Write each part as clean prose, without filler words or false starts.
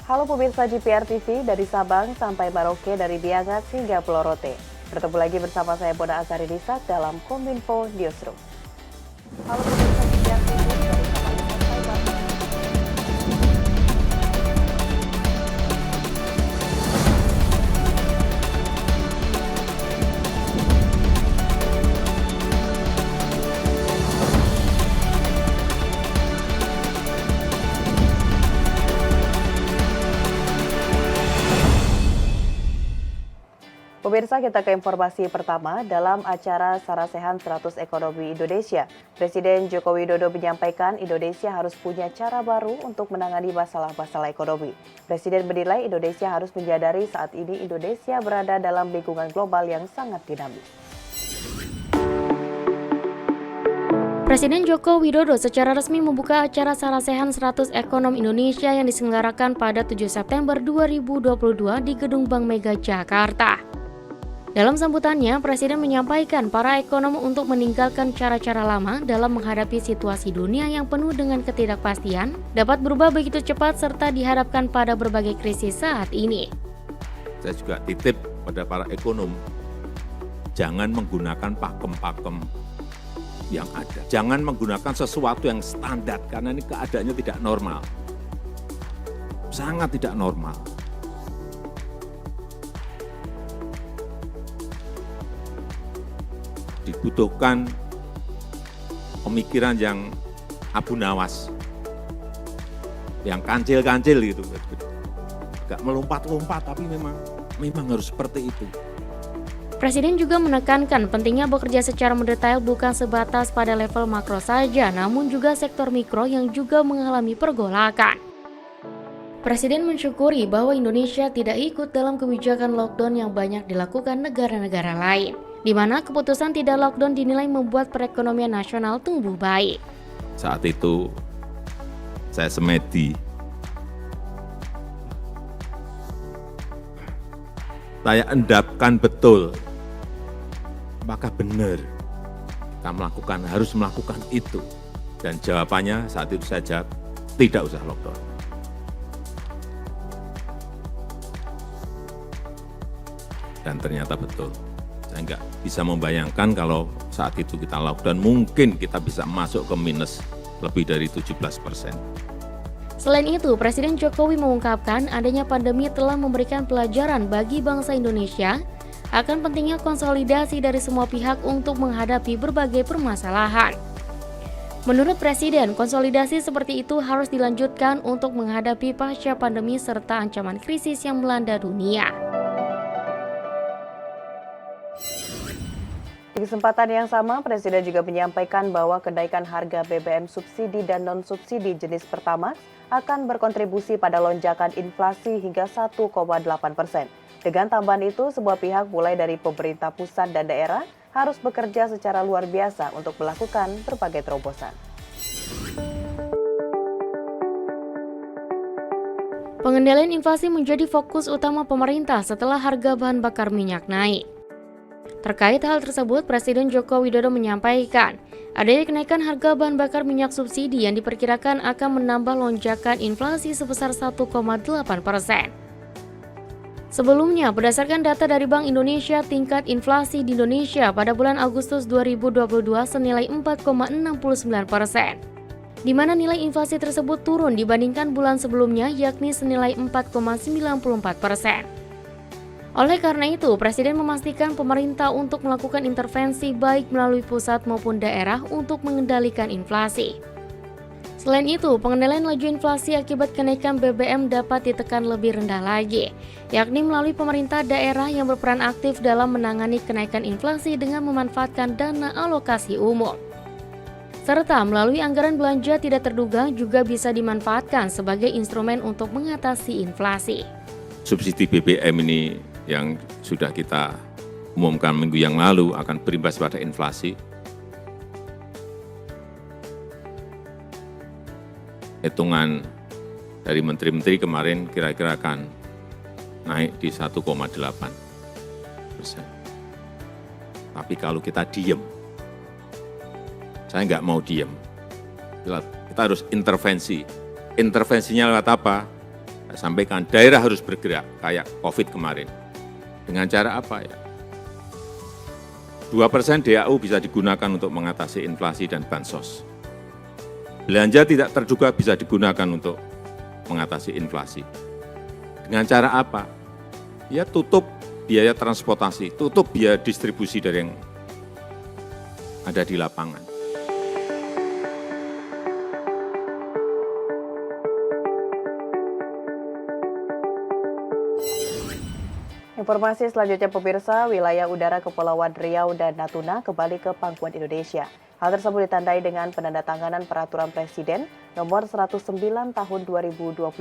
Halo pemirsa GPR TV, dari Sabang sampai Merauke, dari Biangat hingga Pulau Rote. Bertemu lagi bersama saya Bona Azari Disak dalam Kominfo Newsroom. Halo pemirsa GPR TV, dari Sabang sampai Merauke. Pemirsa, kita ke informasi pertama. Dalam acara Sarasehan 100 Ekonomi Indonesia, Presiden Joko Widodo menyampaikan Indonesia harus punya cara baru untuk menangani masalah-masalah ekonomi. Presiden menilai Indonesia harus menyadari saat ini Indonesia berada dalam lingkungan global yang sangat dinamis. Presiden Joko Widodo secara resmi membuka acara Sarasehan 100 Ekonomi Indonesia yang diselenggarakan pada 7 September 2022 di Gedung Bank Mega, Jakarta. Dalam sambutannya, Presiden menyampaikan para ekonom untuk meninggalkan cara-cara lama dalam menghadapi situasi dunia yang penuh dengan ketidakpastian, dapat berubah begitu cepat serta dihadapkan pada berbagai krisis saat ini. Saya juga titip pada para ekonom, jangan menggunakan pakem-pakem yang ada. Jangan menggunakan sesuatu yang standar, karena ini keadaannya tidak normal. Sangat tidak normal. Dibutuhkan pemikiran yang abu nawas, yang kancil-kancil gitu. Gak melompat-lompat, tapi memang harus seperti itu. Presiden juga menekankan pentingnya bekerja secara mendetail bukan sebatas pada level makro saja, namun juga sektor mikro yang juga mengalami pergolakan. Presiden mensyukuri bahwa Indonesia tidak ikut dalam kebijakan lockdown yang banyak dilakukan negara-negara lain, di mana keputusan tidak lockdown dinilai membuat perekonomian nasional tumbuh baik. Saat itu saya semedi, saya endapkan betul, apakah benar kita harus melakukan itu. Dan jawabannya saat itu saya jawab, tidak usah lockdown. Dan ternyata betul. Saya nggak bisa membayangkan kalau saat itu kita lockdown, mungkin kita bisa masuk ke minus lebih dari 17%. Selain itu, Presiden Jokowi mengungkapkan adanya pandemi telah memberikan pelajaran bagi bangsa Indonesia akan pentingnya konsolidasi dari semua pihak untuk menghadapi berbagai permasalahan. Menurut Presiden, konsolidasi seperti itu harus dilanjutkan untuk menghadapi pasca pandemi serta ancaman krisis yang melanda dunia. Di kesempatan yang sama, Presiden juga menyampaikan bahwa kenaikan harga BBM subsidi dan non-subsidi jenis Pertamax akan berkontribusi pada lonjakan inflasi hingga 1,8%. Dengan tambahan itu, semua pihak mulai dari pemerintah pusat dan daerah harus bekerja secara luar biasa untuk melakukan berbagai terobosan. Pengendalian inflasi menjadi fokus utama pemerintah setelah harga bahan bakar minyak naik. Terkait hal tersebut, Presiden Joko Widodo menyampaikan adanya kenaikan harga bahan bakar minyak subsidi yang diperkirakan akan menambah lonjakan inflasi sebesar 1,8%. Sebelumnya, berdasarkan data dari Bank Indonesia, tingkat inflasi di Indonesia pada bulan Agustus 2022 senilai 4,69%, di mana nilai inflasi tersebut turun dibandingkan bulan sebelumnya yakni senilai 4,94%. Oleh karena itu, Presiden memastikan pemerintah untuk melakukan intervensi baik melalui pusat maupun daerah untuk mengendalikan inflasi. Selain itu, pengendalian laju inflasi akibat kenaikan BBM dapat ditekan lebih rendah lagi, yakni melalui pemerintah daerah yang berperan aktif dalam menangani kenaikan inflasi dengan memanfaatkan dana alokasi umum. Serta melalui anggaran belanja tidak terduga juga bisa dimanfaatkan sebagai instrumen untuk mengatasi inflasi. Subsidi BBM ini yang sudah kita umumkan minggu yang lalu akan berimbas pada inflasi. Hitungan dari menteri-menteri kemarin kira-kira akan naik di 1,8%. Tapi kalau kita diem, saya nggak mau diem. Kita harus intervensi. Intervensinya lewat apa? Saya sampaikan, daerah harus bergerak kayak COVID kemarin. Dengan cara apa ya? 2% DAU bisa digunakan untuk mengatasi inflasi dan bansos. Belanja tidak terduga bisa digunakan untuk mengatasi inflasi. Dengan cara apa? Ya tutup biaya transportasi, tutup biaya distribusi dari yang ada di lapangan. Informasi selanjutnya pemirsa, wilayah udara Kepulauan Riau dan Natuna kembali ke pangkuan Indonesia. Hal tersebut ditandai dengan penandatanganan Peraturan Presiden Nomor 109 Tahun 2022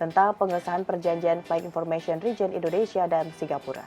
tentang pengesahan Perjanjian Flight Information Region Indonesia dan Singapura.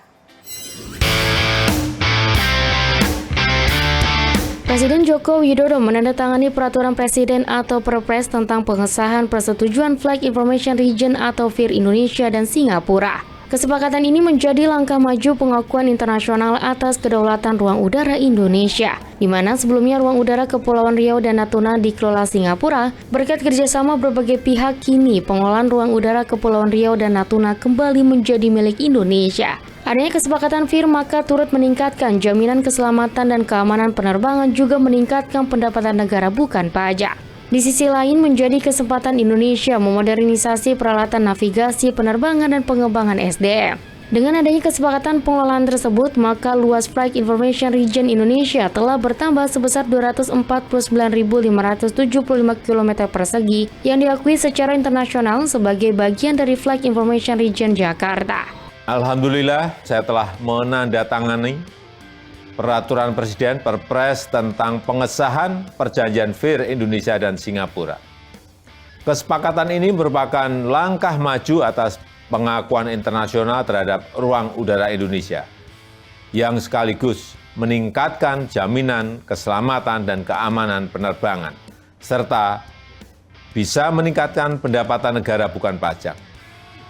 Presiden Joko Widodo menandatangani Peraturan Presiden atau Perpres tentang pengesahan Persetujuan Flight Information Region atau FIR Indonesia dan Singapura. Kesepakatan ini menjadi langkah maju pengakuan internasional atas kedaulatan ruang udara Indonesia, di mana sebelumnya ruang udara Kepulauan Riau dan Natuna dikelola Singapura. Berkat kerjasama berbagai pihak, kini pengelolaan ruang udara Kepulauan Riau dan Natuna kembali menjadi milik Indonesia. Adanya kesepakatan FIR maka turut meningkatkan jaminan keselamatan dan keamanan penerbangan, juga meningkatkan pendapatan negara bukan pajak. Di sisi lain, menjadi kesempatan Indonesia memodernisasi peralatan navigasi penerbangan dan pengembangan SDM. Dengan adanya kesepakatan pengelolaan tersebut, maka luas Flight Information Region Indonesia telah bertambah sebesar 249.575 km persegi yang diakui secara internasional sebagai bagian dari Flight Information Region Jakarta. Alhamdulillah, saya telah menandatangani Peraturan Presiden Perpres tentang pengesahan Perjanjian FIR Indonesia dan Singapura. Kesepakatan ini merupakan langkah maju atas pengakuan internasional terhadap ruang udara Indonesia, yang sekaligus meningkatkan jaminan keselamatan dan keamanan penerbangan, serta bisa meningkatkan pendapatan negara bukan pajak.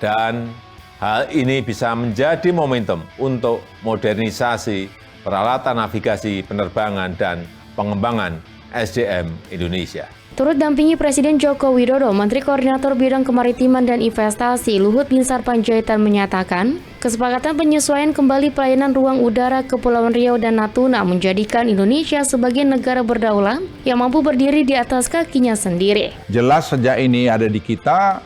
Dan hal ini bisa menjadi momentum untuk modernisasi peralatan navigasi penerbangan dan pengembangan SDM Indonesia. Turut dampingi Presiden Joko Widodo, Menteri Koordinator Bidang Kemaritiman dan Investasi Luhut Binsar Panjaitan menyatakan, kesepakatan penyesuaian kembali pelayanan ruang udara Kepulauan Riau dan Natuna menjadikan Indonesia sebagai negara berdaulat yang mampu berdiri di atas kakinya sendiri. Jelas sejak ini ada di kita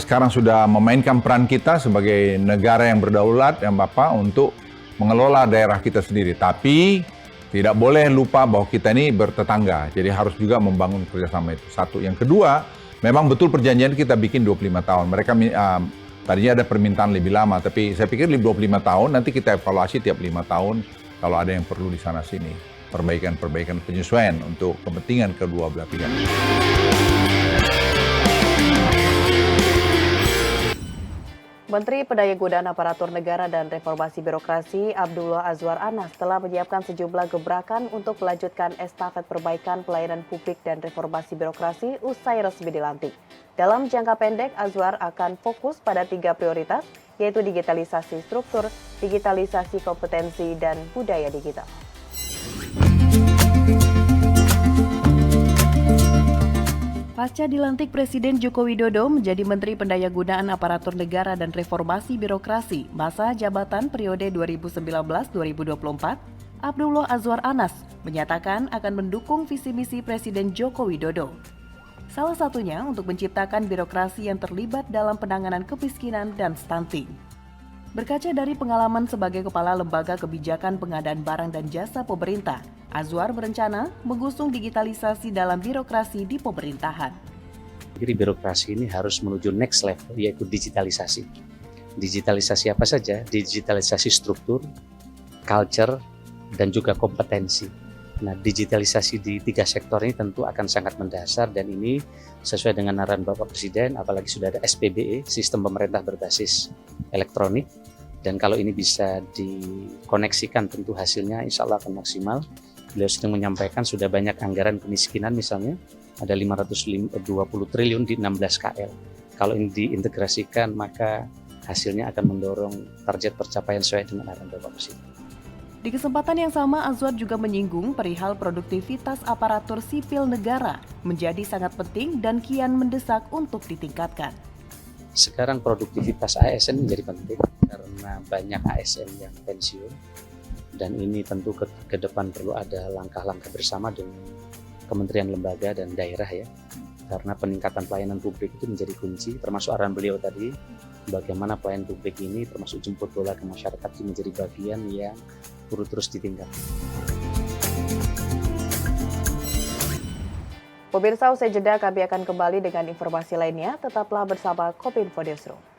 sekarang sudah memainkan peran kita sebagai negara yang berdaulat, yang untuk mengelola daerah kita sendiri, tapi tidak boleh lupa bahwa kita ini bertetangga, jadi harus juga membangun kerjasama itu. Satu. Yang kedua, memang betul perjanjian kita bikin 25 tahun. Mereka tadinya ada permintaan lebih lama, tapi saya pikir 25 tahun, nanti kita evaluasi tiap 5 tahun kalau ada yang perlu di sana-sini. Perbaikan-perbaikan penyesuaian untuk kepentingan kedua belah pihak. Menteri Pendayagunaan Aparatur Negara dan Reformasi Birokrasi Abdullah Azwar Anas telah menyiapkan sejumlah gebrakan untuk melanjutkan estafet perbaikan pelayanan publik dan reformasi birokrasi usai resmi dilantik. Dalam jangka pendek, Azwar akan fokus pada 3 prioritas, yaitu digitalisasi struktur, digitalisasi kompetensi, dan budaya digital. Pasca dilantik Presiden Joko Widodo menjadi Menteri Pendayagunaan Aparatur Negara dan Reformasi Birokrasi masa jabatan periode 2019-2024, Abdullah Azwar Anas menyatakan akan mendukung visi misi Presiden Joko Widodo. Salah satunya untuk menciptakan birokrasi yang terlibat dalam penanganan kemiskinan dan stunting. Berkaca dari pengalaman sebagai Kepala Lembaga Kebijakan Pengadaan Barang dan Jasa Pemerintah, Azwar berencana mengusung digitalisasi dalam birokrasi di pemerintahan. Jadi birokrasi ini harus menuju next level, yaitu digitalisasi. Digitalisasi apa saja? Digitalisasi struktur, culture, dan juga kompetensi. Nah, digitalisasi di 3 sektor ini tentu akan sangat mendasar, dan ini sesuai dengan arahan Bapak Presiden, apalagi sudah ada SPBE, Sistem Pemerintah Berbasis Elektronik, dan kalau ini bisa dikoneksikan tentu hasilnya insya Allah akan maksimal. Beliau sedang menyampaikan sudah banyak anggaran kemiskinan, misalnya ada 520 triliun di 16 KL. Kalau ini diintegrasikan maka hasilnya akan mendorong target percapaian sesuai dengan arahan Bapak Presiden. Di kesempatan yang sama, Azwar juga menyinggung perihal produktivitas aparatur sipil negara menjadi sangat penting dan kian mendesak untuk ditingkatkan. Sekarang produktivitas ASN menjadi penting karena banyak ASN yang pensiun, dan ini tentu ke depan perlu ada langkah-langkah bersama dengan kementerian, lembaga, dan daerah ya, karena peningkatan pelayanan publik itu menjadi kunci, termasuk arahan beliau tadi, bagaimana pelayanan publik ini termasuk jemput bola ke masyarakat itu menjadi bagian yang perlu terus ditingkatkan. Pemirsa, usai jeda kami akan kembali dengan informasi lainnya. Tetaplah bersama Kopinfo Newsroom.